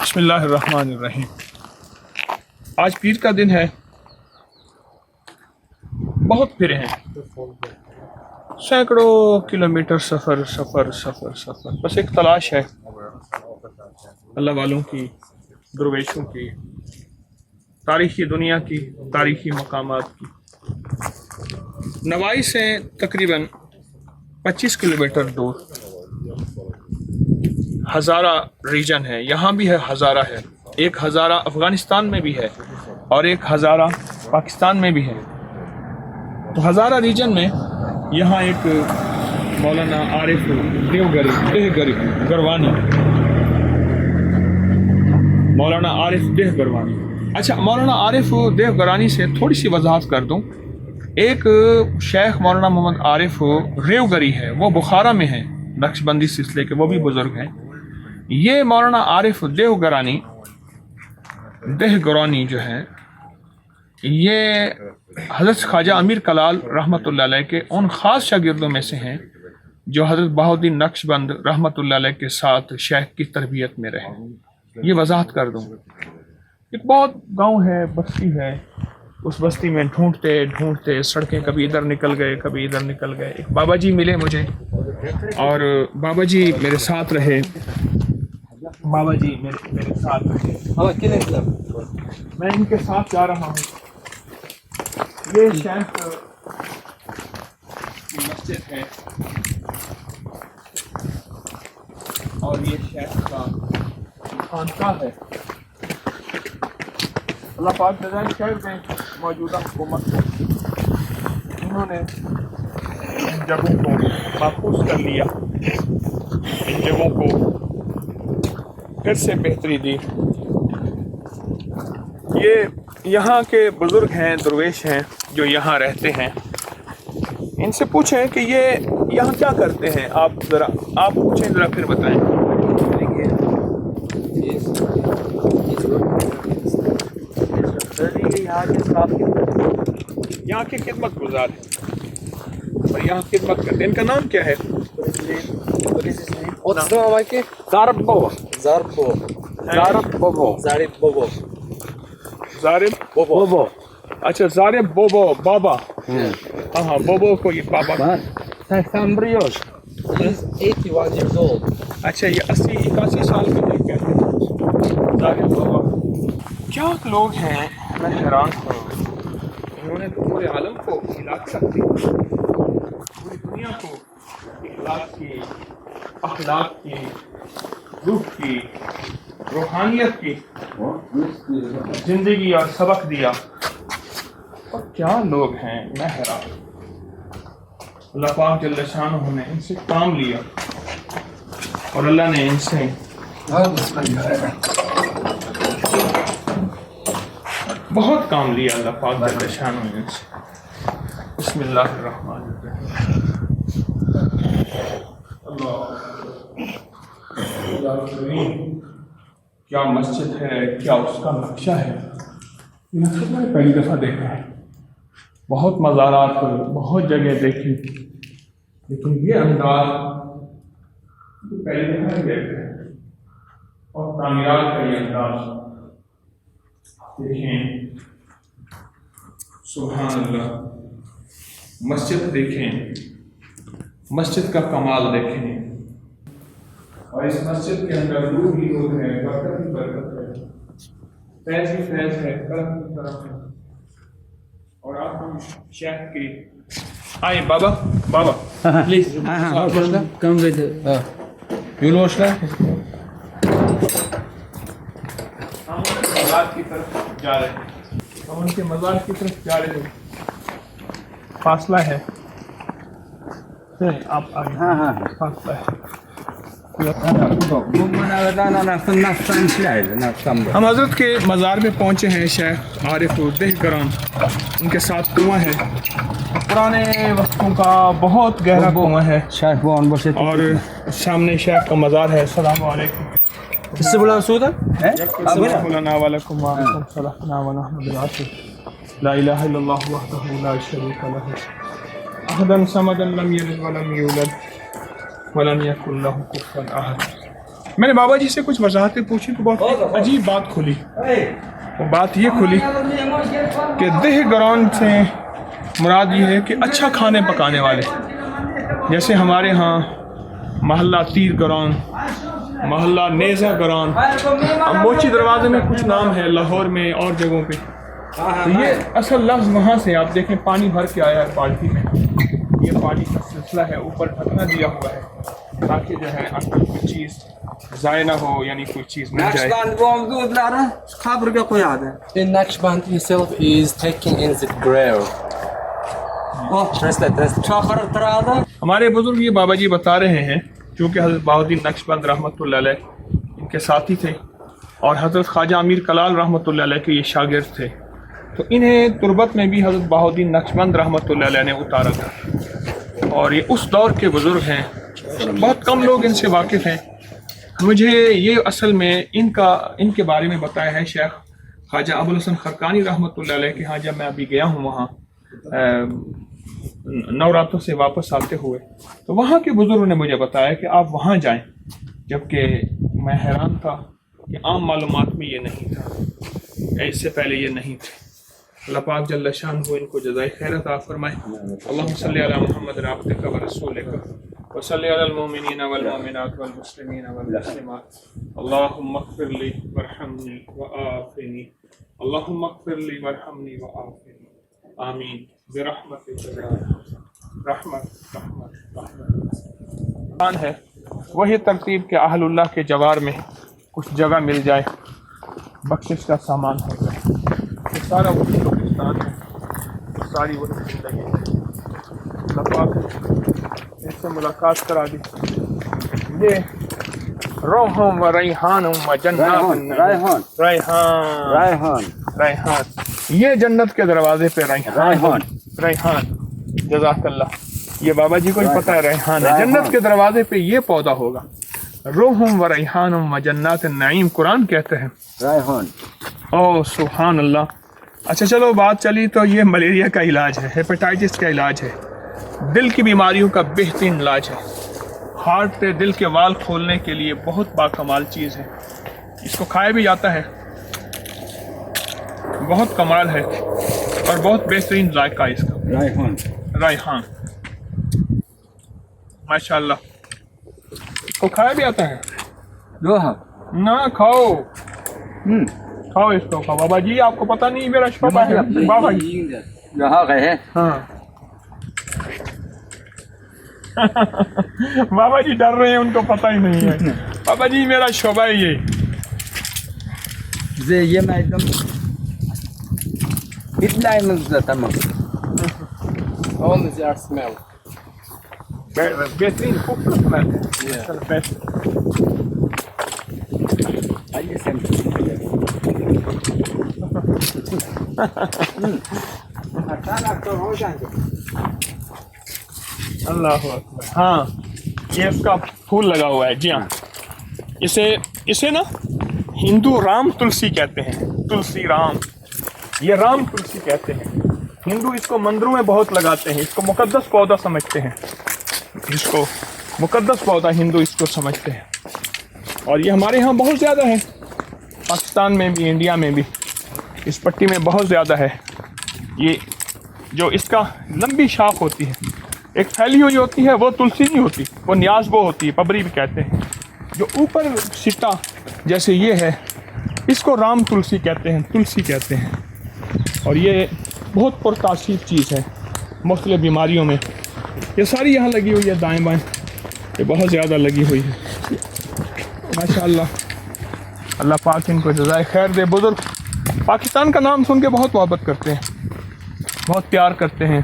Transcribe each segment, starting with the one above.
بسم اللہ الرحمن الرحیم۔ آج پیر کا دن ہے، بہت پھرے ہیں، سینکڑوں کلومیٹر سفر سفر سفر سفر، بس ایک تلاش ہے اللہ والوں کی، درویشوں کی، تاریخی دنیا کی، تاریخی مقامات کی۔ نوائی سے تقریباً 25 کلومیٹر دور ہزارہ ریجن ہے، یہاں بھی ہے ہزارہ ہے، ایک ہزارہ افغانستان میں بھی ہے اور ایک ہزارہ پاکستان میں بھی ہے۔ تو ہزارہ ریجن میں یہاں ایک مولانا عارف گروانی، مولانا عارف دیہ گروانی۔ اچھا، مولانا عارف دیہ گروانی سے تھوڑی سی وضاحت کر دوں۔ ایک شیخ مولانا محمد عارف ریوگری ہے، وہ بخارا میں ہیں، نقش بندی سلسلے کے، وہ بھی بزرگ ہیں۔ یہ مولانا عارف دیہ گرانی جو ہے، یہ حضرت خواجہ امیر کلال رحمۃ اللہ علیہ کے ان خاص شاگردوں میں سے ہیں جو حضرت بہاؤالدین نقش بند رحمۃ اللہ علیہ کے ساتھ شیخ کی تربیت میں رہے۔ یہ وضاحت کر دوں۔ ایک بہت گاؤں ہے، بستی ہے، اس بستی میں ڈھونڈتے ڈھونڈتے سڑکیں کبھی ادھر نکل گئے، کبھی ادھر نکل گئے۔ ایک بابا جی ملے مجھے اور بابا جی میرے ساتھ رہے، بابا جی میرے ساتھ رہے، میں ان کے ساتھ جا رہا ہوں۔ یہ شیخ کی مسجد ہے اور یہ شیخ کا خانقاہ ہے۔ اللہ پاک جزائے خیر دیں موجودہ حکومت کو، انہوں نے ان جگہوں کو محفوظ کر لیا، ان جگہوں کو پھر سے بہتری دی۔ یہ یہاں کے بزرگ ہیں، درویش ہیں جو یہاں رہتے ہیں، ان سے پوچھیں کہ یہ یہاں کیا کرتے ہیں۔ آپ پوچھیں ذرا، پھر بتائیں۔ یہاں کے خدمت گزار ہیں اور یہاں خدمت کرتے ہیں۔ ان کا نام کیا ہے؟ زارب اچھا، زارب بوبو بابا، ہاں بوبو کو یہ بابا۔ اچھا، یہ 81 سال کے ہیں، کیا زارب بابا۔ کیا لوگ ہیں، میں حیران ہوں۔ انہوں نے تو پورے عالم کو ہلا کر رکھ دیا، پوری دنیا کو اخلاق کی، اخلاق کی، روح کی، روحانیت کی زندگی اور سبق دیا۔ اور کیا لوگ ہیں، میں حیران۔ اللہ پاک جل شانہ نے ان سے کام لیا اور اللہ نے ان سے بہت کام لیا، اللہ پاک جل شانہ نے ان سے۔ بسم اللہ الرحمن الرحیم۔ کیا مسجد ہے، کیا اس کا نقشہ ہے۔ یہ نقشہ میں نے پہلی دفعہ دیکھا ہے، بہت مزارات پر بہت جگہ دیکھی، لیکن یہ انداز پہلی دفعہ دیکھا ہے۔ اور تعمیرات کا یہ انداز دیکھیں، سبحان اللہ۔ مسجد دیکھیں، مسجد کا کمال دیکھیں، اور اس مسجد کے اندر نور ہی نور ہے، برکت ہی برکت ہے، فیض ہی فیض ہے، کرم ہی کرم ہے۔ اور آپ ہم شیخ کی آئے بابا پلیز Come with یوں ہوشلا ہم ان کے مزار کی طرف جا رہے ہیں، ہم ان کے مزار کی طرف جا رہے ہیں۔ فاصلہ ہے، آپ آگے، فاصلہ ہے۔ ہم حضرت کے مزار میں پہنچے ہیں، شیخ عارف دیہ گران، ان کے ساتھ کنواں ہے، پرانے وقتوں کا بہت گہرا کنواں ہے، اور سامنے شیخ کا مزار ہے۔ السلام علیکم۔ لا الہ الا اللہ وحدہ لا شریک لہ احدا صمدا لم یلد ولم یولد ولم یکن لہ کفوا احد۔ میں نے بابا جی سے کچھ وضاحتیں پوچھی تو بہت عجیب بات کھلی. وہ بات یہ کھلی کہ دہ گراؤنڈ سے مراد یہ ہے کہ اچھا کھانے پکانے والے، جیسے ہمارے ہاں محلہ تیر گراؤنڈ، محلہ نیزہ گراؤنڈ، موچی دروازے میں کچھ نام ہے، لاہور میں اور جگہوں پہ. تو یہ اصل لفظ وہاں سے آپ دیکھیں پانی بھر کے آیا ہے بالٹی میں، یہ پانی کا سلسلہ ہے، اوپر ڈھکنا دیا ہوا ہے تاکہ جو ہے اندر کوئی چیز ضائع نہ ہو، یعنی کوئی چیز مل جائے. The Naqshband himself is taking in the grave. Translate. ہمارے بزرگ یہ بابا جی بتا رہے ہیں، چونکہ حضرت بہاؤالدین نقشبند رحمۃ اللہ علیہ ان کے ساتھی تھے اور حضرت خواجہ امیر کلال رحمۃ اللہ علیہ کے یہ شاگرد تھے، تو انہیں تربت میں بھی حضرت بہاؤالدین نقشبند رحمۃ اللہ علیہ نے اتارا تھا، اور یہ اس دور کے بزرگ ہیں، بہت کم لوگ ان سے واقف ہیں. مجھے یہ اصل میں ان کے بارے میں بتایا ہے شیخ خواجہ ابوالحسن خرقانی رحمۃ اللہ علیہ کے ہاں، جب میں ابھی گیا ہوں وہاں نوراتوں سے واپس آتے ہوئے، تو وہاں کے بزرگوں نے مجھے بتایا کہ آپ وہاں جائیں، جبکہ میں حیران تھا کہ عام معلومات میں یہ نہیں تھا، اس سے پہلے یہ نہیں تھے. اللہ پاک جل شانہ ان کو جزائے خیر عطا فرمائے. اللہم صلی علی محمد عبدک و رسولک وصلی علی المؤمنین والمؤمنات والمسلمین والمسلمات. اللہم اغفر لی وارحمنی وعافنی، اللہم اغفر لی وارحمنی وعافنی، آمین برحمتک یا رحمت رحمت رحمت. ہے وہی ترتیب کے اہل اللہ کے جوار میں کچھ جگہ مل جائے، بخشش کا سامان ہو جائے. یہ سارا وہی پاکستان ہے، ساری وہی زندگی ہے. اللہ پاک اس سے ملاقات کرا دی. یہ روحم و ریحان و جنات، ریحان یہ جنت کے دروازے پہ ریحان. جزاک اللہ. یہ بابا جی کو ہی پتہ ہے ریحان ہے، جنت کے دروازے پہ یہ پودا ہوگا. روحم و ریحان و جنات النعیم قرآن کہتے ہیں. او سبحان اللہ. اچھا چلو بات چلی تو یہ ملیریا کا علاج ہے، ہیپیٹائٹس کا علاج ہے، دل کی بیماریوں کا بہترین علاج ہے. ہارٹ پہ دل کے وال کھولنے کے لیے بہت باکمال چیز ہے. اس کو کھایا بھی جاتا ہے، بہت کمال ہے اور بہت بہترین ذائقہ اس کا. ریحان ماشاء اللہ. اس کو کھایا بھی آتا ہے نہ؟ کھاؤ کھاؤ اس کو. کھاؤ بابا جی، آپ کو پتہ نہیں میرا شعبہ ہے بابا جی. ہاں بابا جی ڈر رہے ہیں، ان کو پتہ ہی نہیں ہے. بابا جی میرا شعبہ ہے یہ میں ایک دم اتنا ہی مزہ تمام. Only their smell. بہترین خوبصورت سمیل ہے. اللہ اکبر. ہاں یہ اس کا پھول لگا ہوا ہے. جی ہاں، اسے نا ہندو رام تلسی کہتے ہیں. تلسی رام، یہ رام تلسی کہتے ہیں. ہندو اس کو مندروں میں بہت لگاتے ہیں، اس کو مقدس پودا سمجھتے ہیں، اس کو مقدس پودا ہندو اس کو سمجھتے ہیں. اور یہ ہمارے ہاں بہت زیادہ ہے، پاکستان میں بھی، انڈیا میں بھی اس پٹی میں بہت زیادہ ہے. یہ جو اس کا لمبی شاخ ہوتی ہے، ایک پھیلی ہوئی ہوتی ہے، وہ تلسی نہیں ہوتی، وہ نیاز بو ہوتی ہے، پبری بھی کہتے ہیں. جو اوپر سٹا جیسے یہ ہے، اس کو رام تلسی کہتے ہیں، تلسی کہتے ہیں. اور یہ بہت پرتاثیر چیز ہے مختلف بیماریوں میں. یہ ساری یہاں لگی ہوئی ہے دائیں بائیں، یہ بہت زیادہ لگی ہوئی ہے ماشاء اللہ. اللہ پاک ان کو جزائے خیر دے. بزرگ پاکستان کا نام سن کے بہت محبت کرتے ہیں، بہت پیار کرتے ہیں،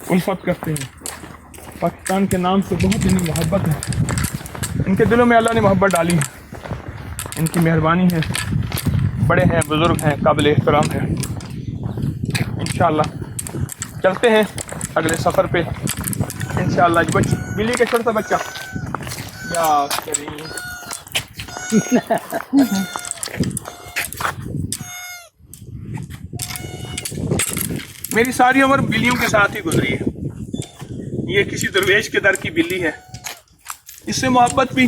الفت کرتے ہیں. پاکستان کے نام سے بہت انہیں محبت ہے، ان کے دلوں میں اللہ نے محبت ڈالی ہے. ان کی مہربانی ہے. بڑے ہیں، بزرگ ہیں، قابل احترام ہیں. انشاءاللہ چلتے ہیں اگلے سفر پہ انشاءاللہ. بلی کا چھوٹا بچہ یا کریم. میری ساری عمر بلیوں کے ساتھ ہی گزری ہے. یہ کسی درویش کے در کی بلی ہے، اس سے محبت بھی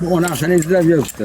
Bu ona aşan izler yoktu.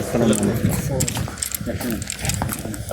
Esselamu Aleyküm.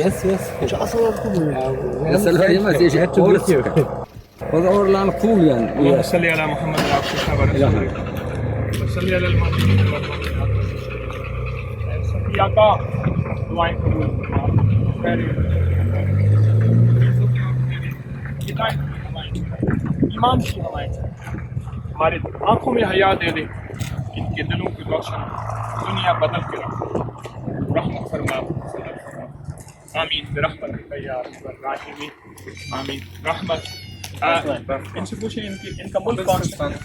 Yes, yes. Mesela yemez yeşil. O da oradan cool yani. اللهم صل على محمد وعلى آله وصحبه صل على المؤمنين والمؤمنات صفیہ کا دعائیں قبول ایمان کی حمایت ہمارے آنکھوں میں حیا دے دے، ان کے دلوں کی روشن دنیا بدل کے رکھ، رحمت فرما آمین برحمتک یا ارحم الراحمین آمین رحمت ان سے پوچھیں ان کا ملک کون سا ہے؟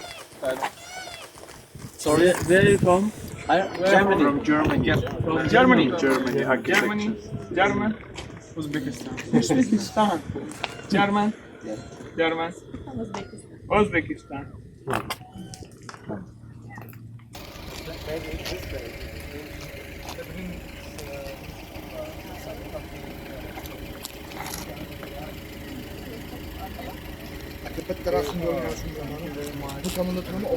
Sorry, where are you from? Germany. From Germany. From Germany. Germany. Germany. German. Uzbekistan. Uzbekistan. German. German. Uzbekistan. Tepe tarafında oynarsın zamanı. Bu kamunun tanımı